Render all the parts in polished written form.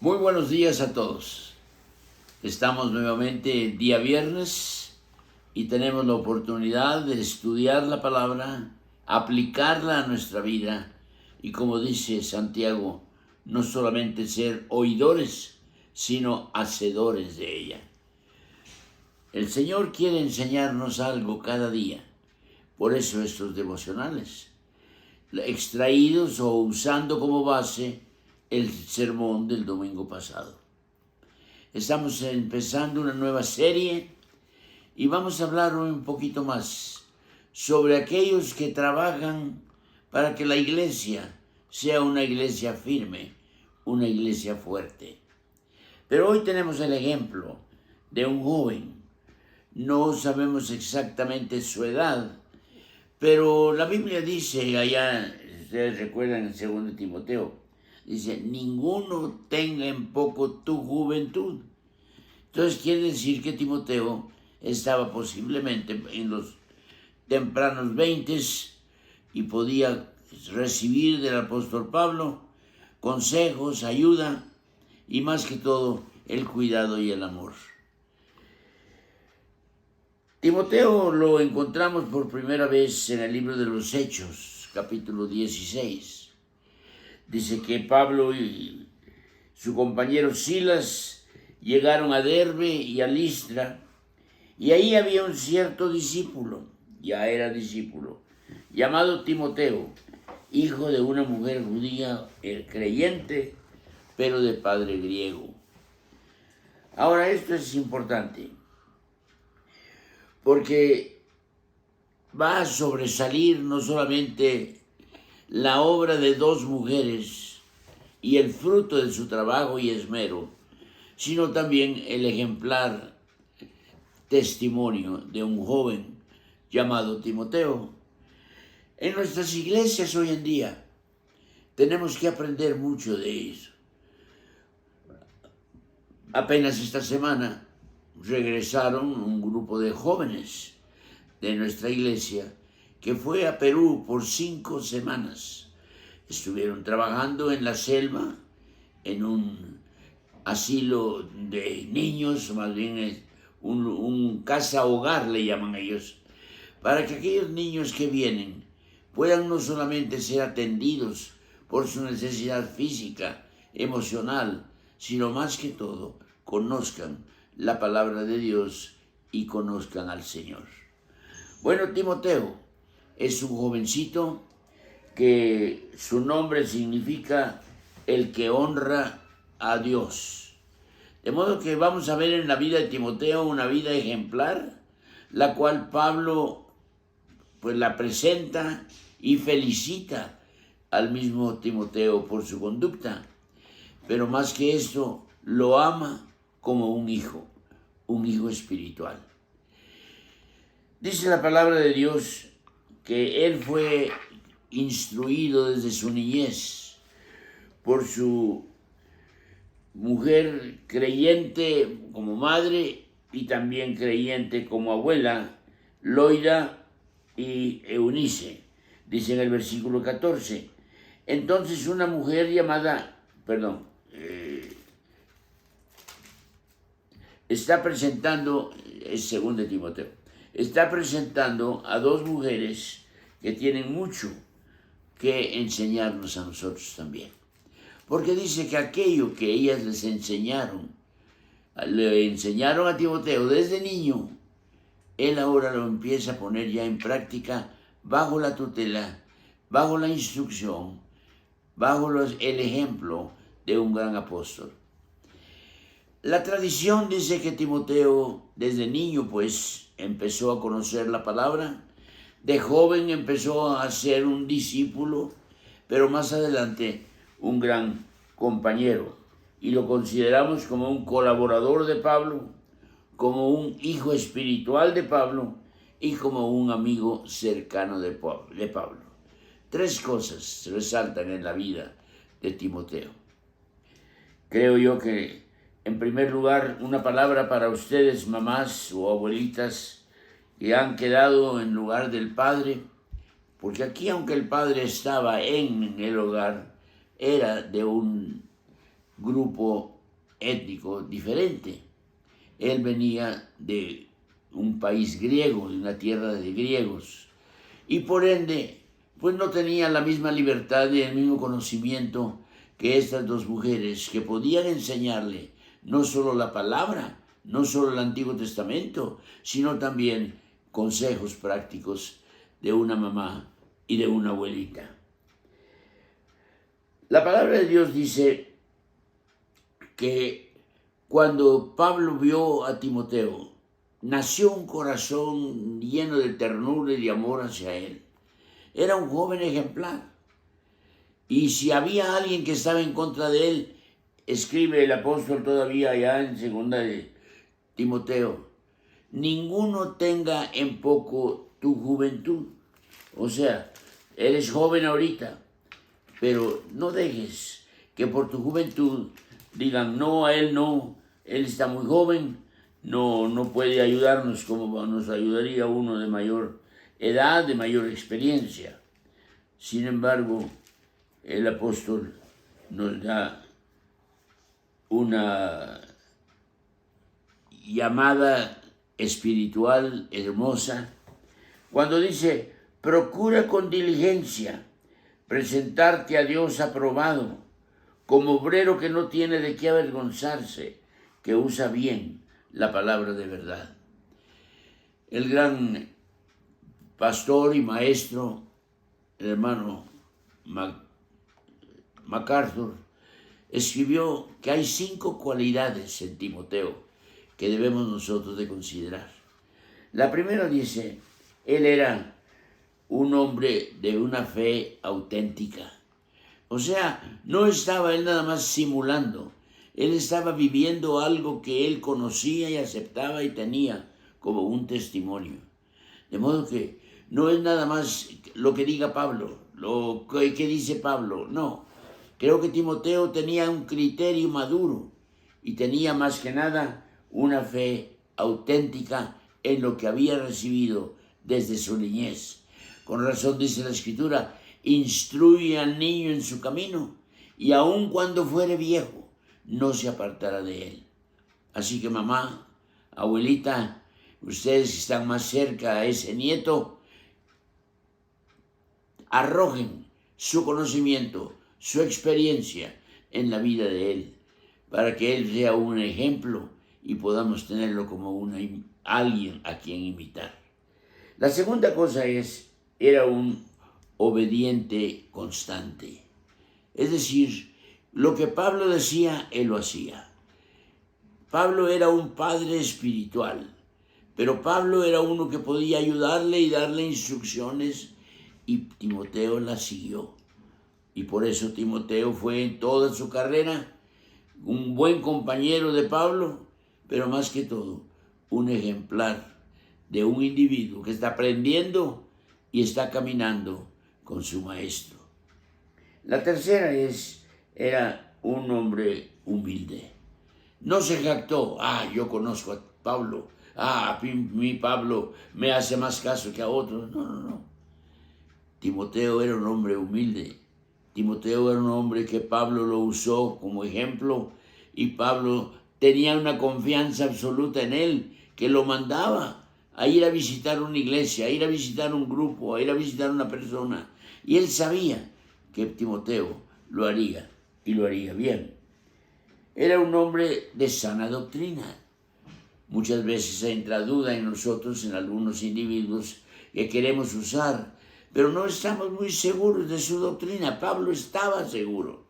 Muy buenos días a todos. Estamos nuevamente día viernes y tenemos la oportunidad de estudiar la palabra, aplicarla a nuestra vida y, como dice Santiago, no solamente ser oidores, sino hacedores de ella. El Señor quiere enseñarnos algo cada día. Por eso estos devocionales, extraídos o usando como base el sermón del domingo pasado. Estamos empezando una nueva serie y vamos a hablar un poquito más sobre aquellos que trabajan para que la iglesia sea una iglesia firme, una iglesia fuerte. Pero hoy tenemos el ejemplo de un joven. No sabemos exactamente su edad, pero la Biblia dice allá, ustedes recuerdan en 2 Timoteo, dice, ninguno tenga en poco tu juventud. Entonces quiere decir que Timoteo estaba posiblemente en los tempranos 20 y podía recibir del apóstol Pablo consejos, ayuda y más que todo el cuidado y el amor. Timoteo lo encontramos por primera vez en el libro de los Hechos, capítulo 16. Dice que Pablo y su compañero Silas llegaron a Derbe y a Listra, y ahí había un cierto discípulo, ya era discípulo, llamado Timoteo, hijo de una mujer judía creyente, pero de padre griego. Ahora esto es importante, porque va a sobresalir no solamente la obra de dos mujeres y el fruto de su trabajo y esmero, sino también el ejemplar testimonio de un joven llamado Timoteo. En nuestras iglesias hoy en día tenemos que aprender mucho de eso. Apenas esta semana regresaron un grupo de jóvenes de nuestra iglesia que fue a Perú por 5 semanas. Estuvieron trabajando en la selva, en un asilo de niños, más bien un casa hogar le llaman ellos, para que aquellos niños que vienen puedan no solamente ser atendidos por su necesidad física, emocional, sino más que todo conozcan la palabra de Dios y conozcan al Señor. Bueno, Timoteo es un jovencito que su nombre significa el que honra a Dios. De modo que vamos a ver en la vida de Timoteo una vida ejemplar, la cual Pablo pues la presenta y felicita al mismo Timoteo por su conducta. Pero más que esto, lo ama como un hijo espiritual. Dice la palabra de Dios que él fue instruido desde su niñez por su mujer creyente como madre y también creyente como abuela, Loida y Eunice. Dice en el versículo 14, entonces una mujer llamada, está presentando, es 2 Timoteo, está presentando a dos mujeres que tienen mucho que enseñarnos a nosotros también. Porque dice que aquello que ellas le enseñaron a Timoteo desde niño, él ahora lo empieza a poner ya en práctica bajo la tutela, bajo la instrucción, bajo el ejemplo de un gran apóstol. La tradición dice que Timoteo desde niño pues empezó a conocer la palabra, de joven empezó a ser un discípulo, pero más adelante un gran compañero, y lo consideramos como un colaborador de Pablo, como un hijo espiritual de Pablo y como un amigo cercano de Pablo. 3 cosas resaltan en la vida de Timoteo. Creo yo que, en primer lugar, una palabra para ustedes, mamás o abuelitas, que han quedado en lugar del padre, porque aquí, aunque el padre estaba en el hogar, era de grupo étnico diferente. Él venía de un país griego, de una tierra de griegos, y por ende, pues no tenía la misma libertad y el mismo conocimiento que estas dos mujeres, que podían enseñarle no solo la palabra, no solo el Antiguo Testamento, sino también consejos prácticos de una mamá y de una abuelita. La palabra de Dios dice que cuando Pablo vio a Timoteo, nació un corazón lleno de ternura y de amor hacia él. Era un joven ejemplar. Y si había alguien que estaba en contra de él, escribe el apóstol todavía allá en 2 de Timoteo, ninguno tenga en poco tu juventud. O sea, eres joven ahorita, pero no dejes que por tu juventud digan, no, a él no, él está muy joven, no puede ayudarnos como nos ayudaría uno de mayor edad, de mayor experiencia. Sin embargo, el apóstol nos da una llamada espiritual hermosa cuando dice, procura con diligencia presentarte a Dios aprobado, como obrero que no tiene de qué avergonzarse, que usa bien la palabra de verdad. El gran pastor y maestro, el hermano MacArthur, escribió que hay 5 cualidades en Timoteo que debemos nosotros de considerar. La primera dice, él era un hombre de una fe auténtica. O sea, no estaba él nada más simulando, él estaba viviendo algo que él conocía y aceptaba y tenía como un testimonio. De modo que no es nada más lo que diga Pablo, lo que dice Pablo, no. Creo que Timoteo tenía un criterio maduro y tenía más que nada una fe auténtica en lo que había recibido desde su niñez. Con razón dice la Escritura, instruye al niño en su camino y aun cuando fuere viejo no se apartará de él. Así que mamá, abuelita, ustedes que están más cerca a ese nieto, arrojen su conocimiento, su experiencia en la vida de él, para que él sea un ejemplo y podamos tenerlo como alguien a quien imitar. La segunda cosa era un obediente constante. Es decir, lo que Pablo decía, él lo hacía. Pablo era un padre espiritual, pero Pablo era uno que podía ayudarle y darle instrucciones, y Timoteo las siguió. Y por eso Timoteo fue en toda su carrera un buen compañero de Pablo, pero más que todo, un ejemplar de un individuo que está aprendiendo y está caminando con su maestro. La tercera era un hombre humilde. No se jactó, yo conozco a Pablo, mi Pablo me hace más caso que a otros. No. Timoteo era un hombre humilde. Timoteo era un hombre que Pablo lo usó como ejemplo y Pablo tenía una confianza absoluta en él, que lo mandaba a ir a visitar una iglesia, a ir a visitar un grupo, a ir a visitar una persona. Y él sabía que Timoteo lo haría y lo haría bien. Era un hombre de sana doctrina. Muchas veces entra duda en nosotros, en algunos individuos que queremos usar, pero no estamos muy seguros de su doctrina. Pablo estaba seguro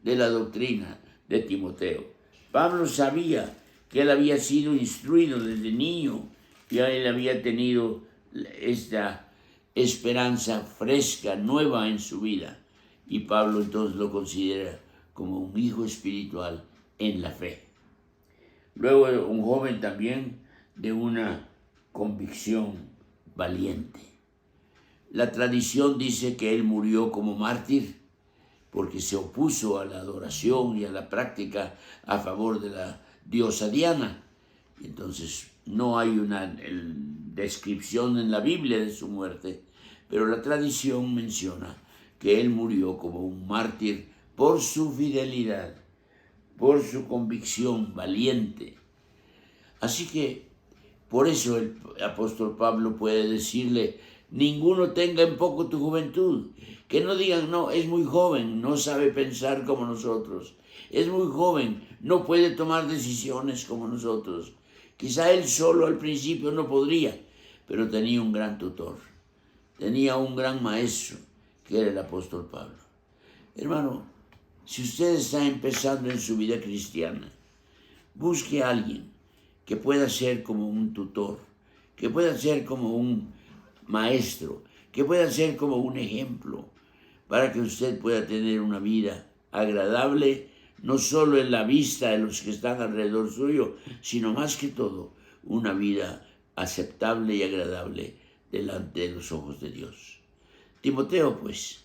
de la doctrina de Timoteo. Pablo sabía que él había sido instruido desde niño y él había tenido esta esperanza fresca, nueva en su vida. Y Pablo entonces lo considera como un hijo espiritual en la fe. Luego un joven también de una convicción valiente. La tradición dice que él murió como mártir porque se opuso a la adoración y a la práctica a favor de la diosa Diana. Entonces no hay una descripción en la Biblia de su muerte, pero la tradición menciona que él murió como un mártir por su fidelidad por su convicción valiente. Así que por eso el apóstol Pablo puede decirle: ninguno tenga en poco tu juventud. Que no digan: no, es muy joven, no sabe pensar como nosotros. Es muy joven, no puede tomar decisiones como nosotros. Quizá él solo al principio no podría, pero tenía un gran tutor, tenía un gran maestro, que era el apóstol Pablo. Hermano, si usted está empezando en su vida cristiana, busque a alguien que pueda ser como un tutor, que pueda ser como un maestro, que pueda ser como un ejemplo, para que usted pueda tener una vida agradable, no solo en la vista de los que están alrededor suyo, sino más que todo, una vida aceptable y agradable delante de los ojos de Dios. Timoteo, pues,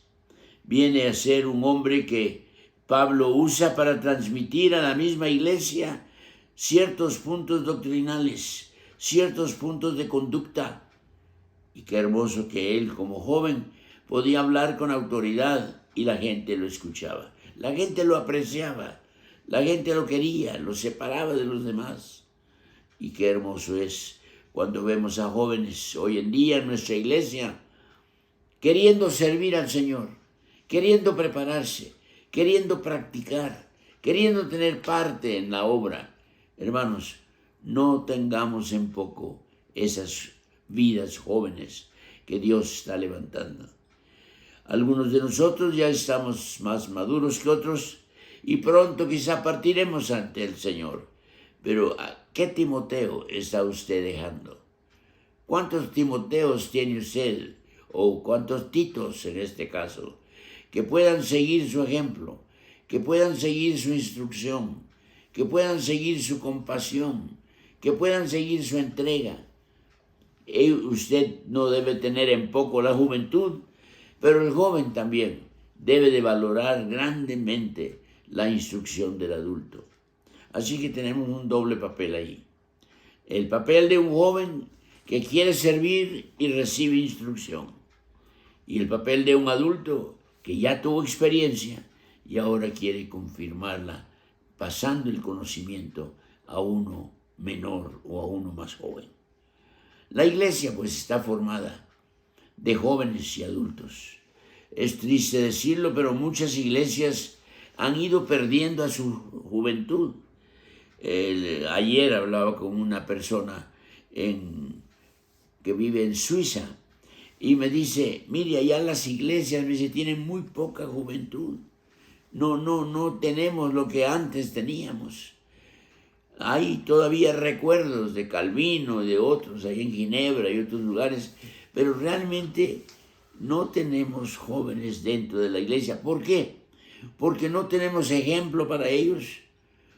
viene a ser un hombre que Pablo usa para transmitir a la misma iglesia ciertos puntos doctrinales, ciertos puntos de conducta. Y qué hermoso que él, como joven, podía hablar con autoridad y la gente lo escuchaba. La gente lo apreciaba, la gente lo quería, lo separaba de los demás. Y qué hermoso es cuando vemos a jóvenes hoy en día en nuestra iglesia queriendo servir al Señor, queriendo prepararse, queriendo practicar, queriendo tener parte en la obra. Hermanos, no tengamos en poco esas vidas jóvenes que Dios está levantando. Algunos de nosotros ya estamos más maduros que otros y pronto quizá partiremos ante el Señor. Pero ¿qué Timoteo está usted dejando? ¿Cuántos Timoteos tiene usted? O cuántos Titos en este caso, que puedan seguir su ejemplo, que puedan seguir su instrucción, que puedan seguir su compasión, que puedan seguir su entrega. Usted no debe tener en poco la juventud, pero el joven también debe de valorar grandemente la instrucción del adulto. Así que tenemos un doble papel ahí. El papel de un joven que quiere servir y recibe instrucción. Y el papel de un adulto que ya tuvo experiencia y ahora quiere confirmarla, pasando el conocimiento a uno menor o a uno más joven. La iglesia pues está formada de jóvenes y adultos. Es triste decirlo, pero muchas iglesias han ido perdiendo a su juventud. Ayer hablaba con una persona que vive en Suiza y me dice: mire, allá las iglesias, me dice, tienen muy poca juventud. No tenemos lo que antes teníamos. Hay todavía recuerdos de Calvino y de otros, ahí en Ginebra y otros lugares, pero realmente no tenemos jóvenes dentro de la iglesia. ¿Por qué? Porque no tenemos ejemplo para ellos,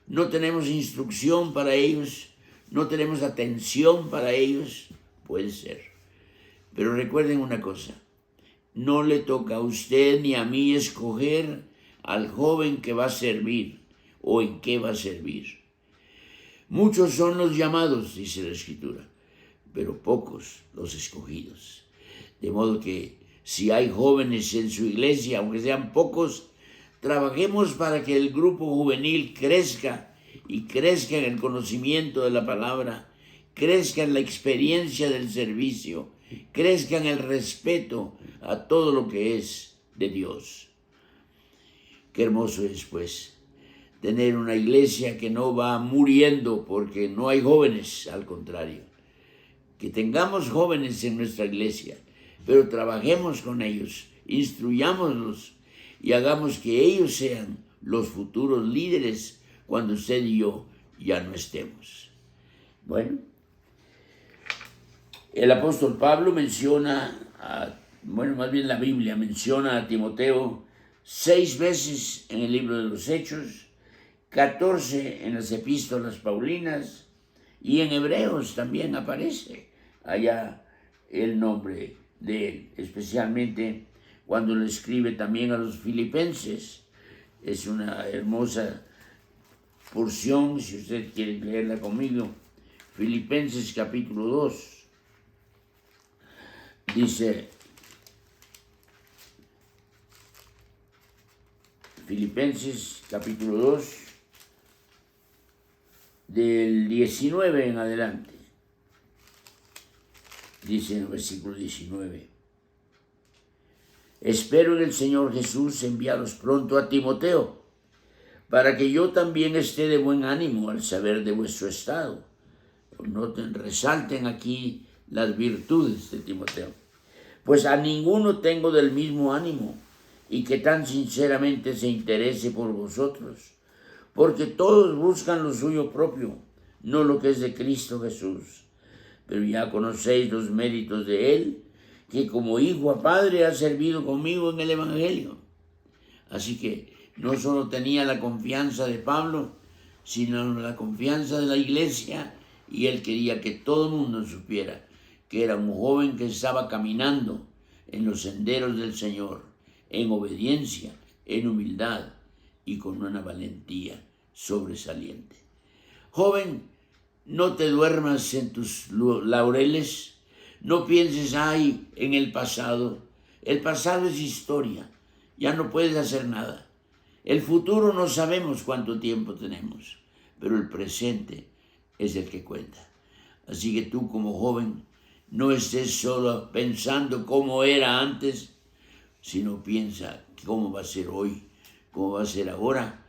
no tenemos instrucción para ellos, no tenemos atención para ellos. Puede ser. Pero recuerden una cosa: no le toca a usted ni a mí escoger al joven que va a servir o en qué va a servir. Muchos son los llamados, dice la Escritura, pero pocos los escogidos. De modo que si hay jóvenes en su iglesia, aunque sean pocos, trabajemos para que el grupo juvenil crezca y crezca en el conocimiento de la palabra, crezca en la experiencia del servicio, crezca en el respeto a todo lo que es de Dios. Qué hermoso es, pues, tener una iglesia que no va muriendo porque no hay jóvenes, al contrario. Que tengamos jóvenes en nuestra iglesia, pero trabajemos con ellos, instruyámoslos y hagamos que ellos sean los futuros líderes cuando usted y yo ya no estemos. Bueno, el apóstol Pablo más bien la Biblia menciona a Timoteo 6 veces en el libro de los Hechos, 14 en las epístolas paulinas, y en Hebreos también aparece allá el nombre de él, especialmente cuando le escribe también a los filipenses. Es una hermosa porción, si usted quiere leerla conmigo. Filipenses capítulo 2. Dice, Filipenses capítulo 2, del 19 en adelante. Dice en el versículo 19: espero en el Señor Jesús enviaros pronto a Timoteo, para que yo también esté de buen ánimo al saber de vuestro estado. Noten, resalten aquí las virtudes de Timoteo. Pues a ninguno tengo del mismo ánimo, y que tan sinceramente se interese por vosotros, porque todos buscan lo suyo propio, no lo que es de Cristo Jesús. Pero ya conocéis los méritos de él, que como hijo a padre ha servido conmigo en el Evangelio. Así que no solo tenía la confianza de Pablo, sino la confianza de la iglesia, y él quería que todo el mundo supiera que era un joven que estaba caminando en los senderos del Señor, en obediencia, en humildad y con una valentía sobresaliente. Joven, no te duermas en tus laureles, no pienses en el pasado. El pasado es historia, ya no puedes hacer nada. El futuro no sabemos cuánto tiempo tenemos, pero el presente es el que cuenta. Así que tú como joven, no estés solo pensando cómo era antes, sino piensa cómo va a ser hoy, cómo va a ser ahora.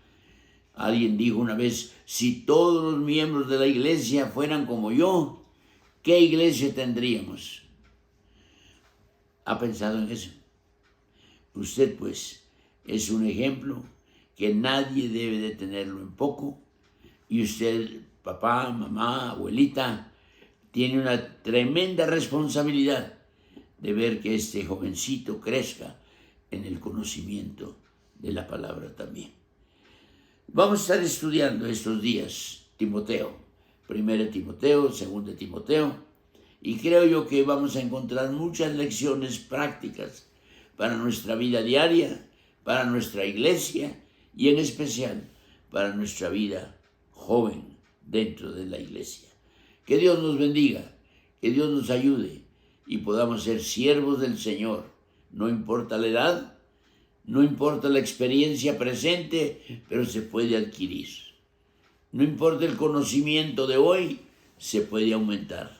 Alguien dijo una vez: si todos los miembros de la iglesia fueran como yo, ¿qué iglesia tendríamos? ¿Ha pensado en eso? Usted, pues, es un ejemplo que nadie debe de tenerlo en poco, y usted, papá, mamá, abuelita, tiene una tremenda responsabilidad de ver que este jovencito crezca en el conocimiento de la palabra también. Vamos a estar estudiando estos días Timoteo, 1 Timoteo, 2 Timoteo, y creo yo que vamos a encontrar muchas lecciones prácticas para nuestra vida diaria, para nuestra iglesia y en especial para nuestra vida joven dentro de la iglesia. Que Dios nos bendiga, que Dios nos ayude y podamos ser siervos del Señor, no importa la edad, no importa la experiencia presente, pero se puede adquirir. No importa el conocimiento de hoy, se puede aumentar.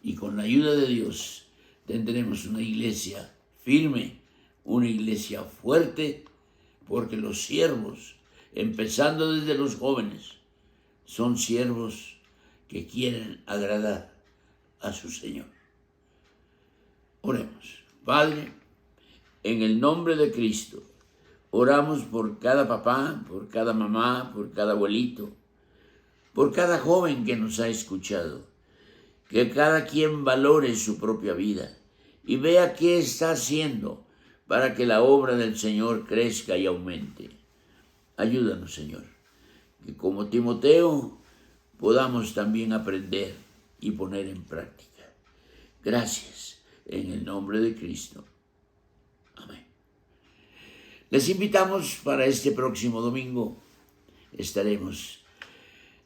Y con la ayuda de Dios tendremos una iglesia firme, una iglesia fuerte, porque los siervos, empezando desde los jóvenes, son siervos que quieren agradar a su Señor. Oremos. Padre, en el nombre de Cristo, oramos por cada papá, por cada mamá, por cada abuelito, por cada joven que nos ha escuchado, que cada quien valore su propia vida y vea qué está haciendo para que la obra del Señor crezca y aumente. Ayúdanos, Señor, que como Timoteo podamos también aprender y poner en práctica. Gracias, en el nombre de Cristo. Amén. Les invitamos para este próximo domingo. Estaremos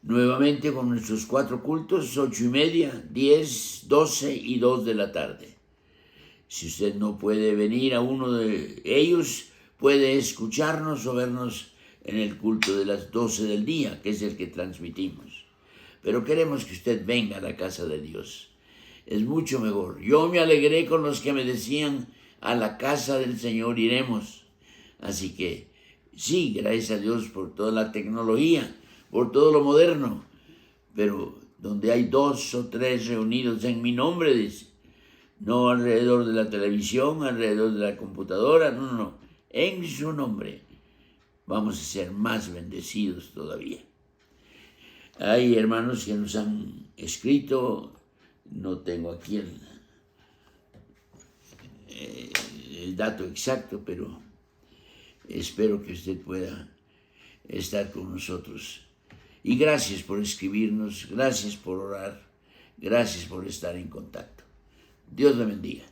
nuevamente con nuestros 4 cultos, 8:30, 10, 12 y 2 de la tarde. Si usted no puede venir a uno de ellos, puede escucharnos o vernos en el culto de las 12 del día, que es el que transmitimos. Pero queremos que usted venga a la casa de Dios. Es mucho mejor. Yo me alegré con los que me decían: a la casa del Señor iremos. Así que sí, gracias a Dios por toda la tecnología, por todo lo moderno, pero donde hay 2 o 3 reunidos en mi nombre, dice, no alrededor de la televisión, alrededor de la computadora, no, en su nombre vamos a ser más bendecidos todavía. Hay hermanos que nos han escrito, no tengo aquí el dato exacto, pero espero que usted pueda estar con nosotros. Y gracias por escribirnos, gracias por orar, gracias por estar en contacto. Dios le bendiga.